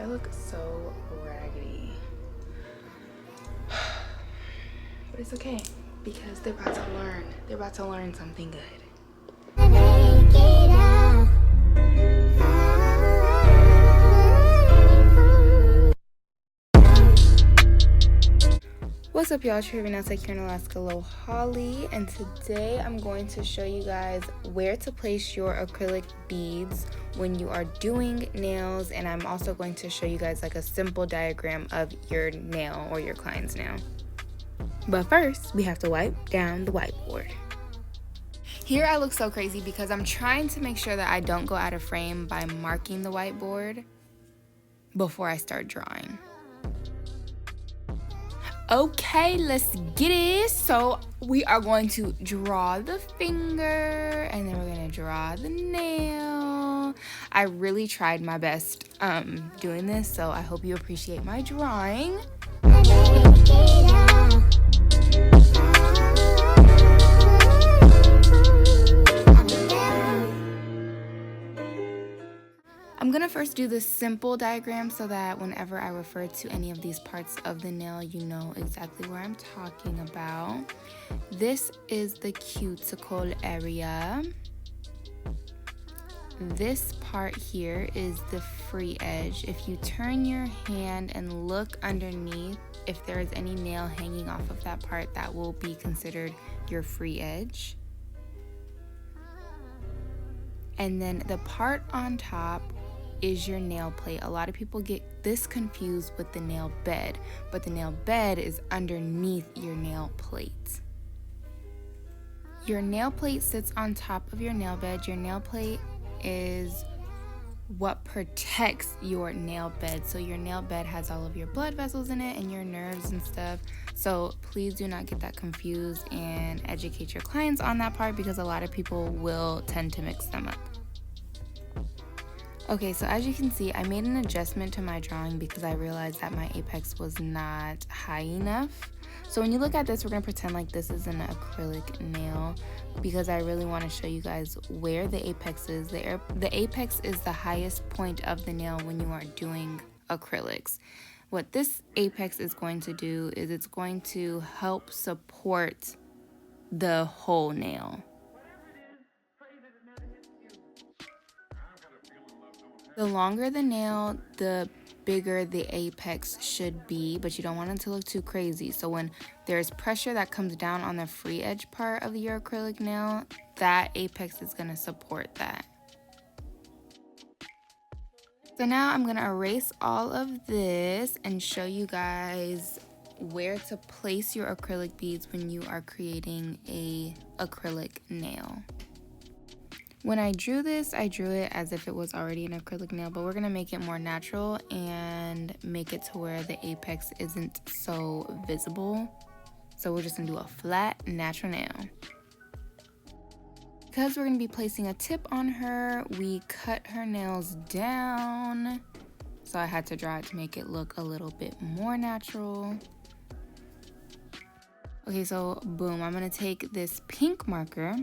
I look so raggedy. But it's okay because they're about to learn. They're about to learn something good. What's up, y'all? Trivia here in Alaska, Low Holly, and today I'm going to show you guys where to place your acrylic beads when you are doing nails, and I'm also going to show you guys like a simple diagram of your nail or your client's nail. But first, we have to wipe down the whiteboard. Here I look so crazy because I'm trying to make sure that I don't go out of frame by marking the whiteboard before I start drawing. Okay, let's get it. So we are going to draw the finger and then we're gonna draw the nail. I really tried my best doing this, so I hope you appreciate my drawing. I'm gonna first do this simple diagram so that whenever I refer to any of these parts of the nail, you know exactly where I'm talking about. This is the cuticle area. This part here is the free edge. If you turn your hand and look underneath, if there is any nail hanging off of that part, that will be considered your free edge. And then the part on top is your nail plate. A lot of people get this confused with the nail bed, but the nail bed is underneath your nail plate. Your nail plate sits on top of your nail bed. Your nail plate is what protects your nail bed. So your nail bed has all of your blood vessels in it and your nerves and stuff. So please do not get that confused and educate your clients on that part, because a lot of people will tend to mix them up. Okay, so as you can see, I made an adjustment to my drawing because I realized that my apex was not high enough. So when you look at this, we're gonna pretend like this is an acrylic nail because I really wanna show you guys where the apex is. The apex is the highest point of the nail when you are doing acrylics. What this apex is going to do is it's going to help support the whole nail. The longer the nail, the bigger the apex should be, but you don't want it to look too crazy. So when there's pressure that comes down on the free edge part of your acrylic nail, that apex is going to support that. So now I'm going to erase all of this and show you guys where to place your acrylic beads when you are creating a acrylic nail. When I drew this, I drew it as if it was already an acrylic nail, but we're gonna make it more natural and make it to where the apex isn't so visible. So we're just gonna do a flat, natural nail. Because we're gonna be placing a tip on her, we cut her nails down. So I had to draw it to make it look a little bit more natural. Okay, so boom, I'm gonna take this pink marker,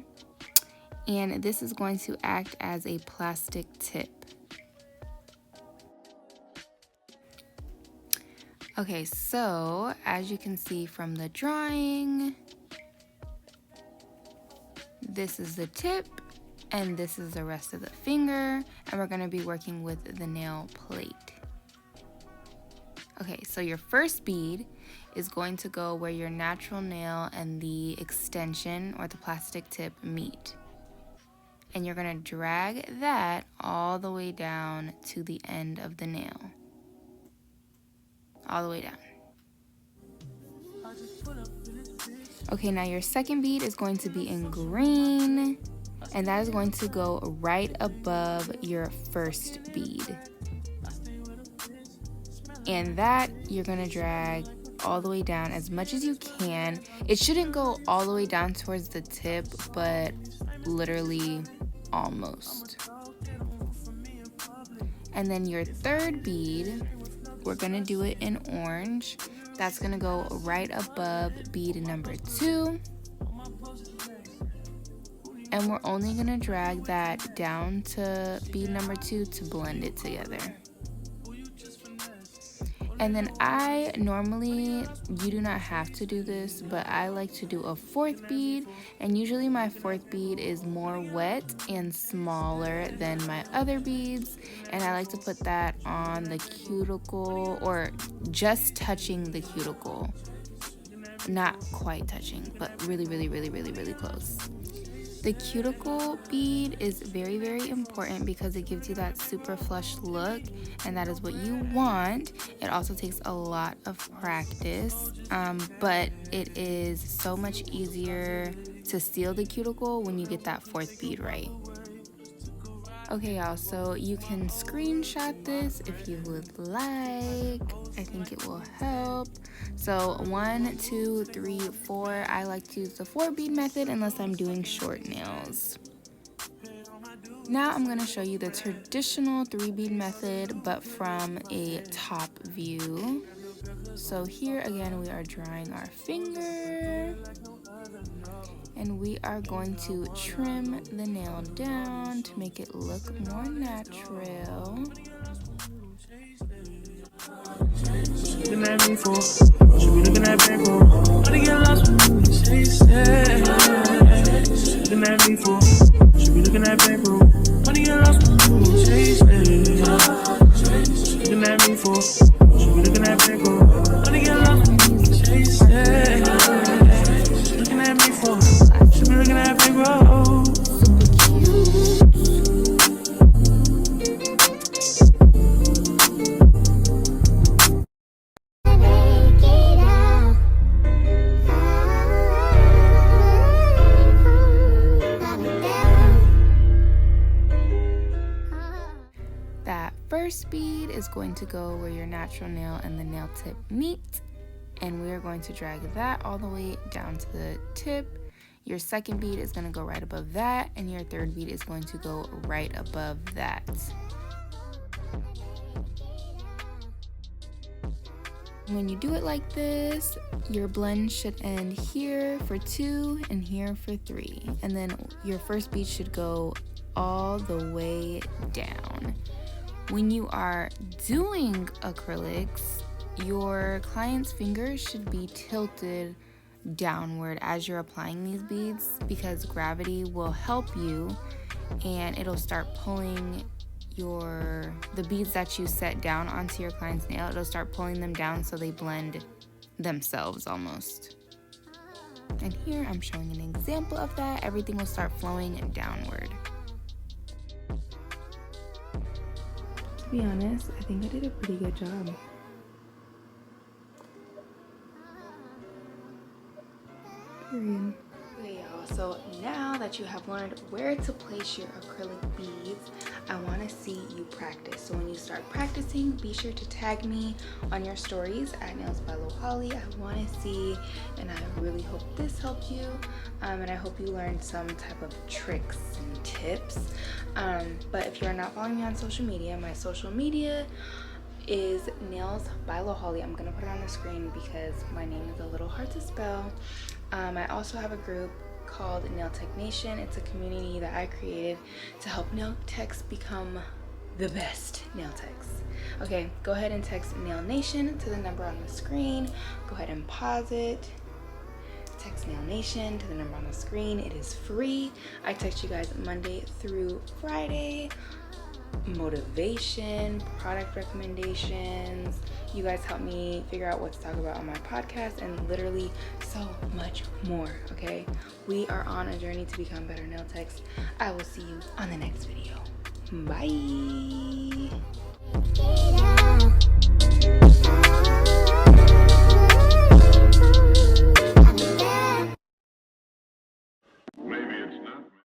and this is going to act as a plastic tip. Okay, so as you can see from the drawing, this is the tip and this is the rest of the finger, and we're going to be working with the nail plate. Okay, so your first bead is going to go where your natural nail and the extension or the plastic tip meet. And you're gonna drag that all the way down to the end of the nail. All the way down. Okay, now your second bead is going to be in green, and that is going to go right above your first bead. And that you're gonna drag all the way down as much as you can. It shouldn't go all the way down towards the tip, but literally almost. And then your third bead, we're gonna do it in orange. That's gonna go right above bead number 2. And we're only gonna drag that down to bead number 2 to blend it together. And then I normally, you do not have to do this, but I like to do a fourth bead, and usually my fourth bead is more wet and smaller than my other beads, and I like to put that on the cuticle, or just touching the cuticle. Not quite touching, but really, really, really, really, really close. The cuticle bead is very, very important because it gives you that super flush look, and that is what you want. It also takes a lot of practice, but it is so much easier to seal the cuticle when you get that fourth bead right. Okay, y'all, so you can screenshot this if you would like. I think it will help. So 1, 2, 3, 4. I like to use the 4 bead method unless I'm doing short nails. Now I'm going to show you the traditional 3 bead method, but from a top view. So here again, we are drawing our finger, and we are going to trim the nail down to make it look more natural. Looking at me for, should be looking at bankroll. Wanna get lost when you chase it. Looking at me for, should be looking at bankroll. Wanna get lost when you chase it. Looking at me for, should be looking at bankroll. Wanna get lost when you chase it. Looking at me for, should be looking at bankroll. First bead is going to go where your natural nail and the nail tip meet, and we are going to drag that all the way down to the tip. Your second bead is going to go right above that, and your third bead is going to go right above that. When you do it like this, your blend should end here for 2 and here for 3, and then your first bead should go all the way down. When you are doing acrylics, your client's fingers should be tilted downward as you're applying these beads, because gravity will help you, and it'll start pulling the beads that you set down onto your client's nail. It'll start pulling them down so they blend themselves almost. And here I'm showing an example of that. Everything will start flowing downward. To be honest, I think I did a pretty good job. Period. Okay, y'all, so now that you have learned where to place your acrylic beads, I want to see you practice. So when you start practicing, be sure to tag me on your stories at Nails by Holly. I want to see, and I really hope this helped you, and I hope you learned some type of tricks and tips. But if you're not following me on social media, my social media is Nails by Holly. I'm gonna put it on the screen because my name is a little hard to spell. I also have a group called Nail Tech Nation. It's a community that I created to help nail techs become the best nail techs. Okay, go ahead and text Nail Nation to the number on the screen. Go ahead and pause it. Text Nail Nation to the number on the screen. It is free. I text you guys Monday through Friday. Motivation, product recommendations. You guys help me figure out what to talk about on my podcast, and literally so much more. Okay, we are on a journey to become better nail techs. I will see you on the next video. Bye.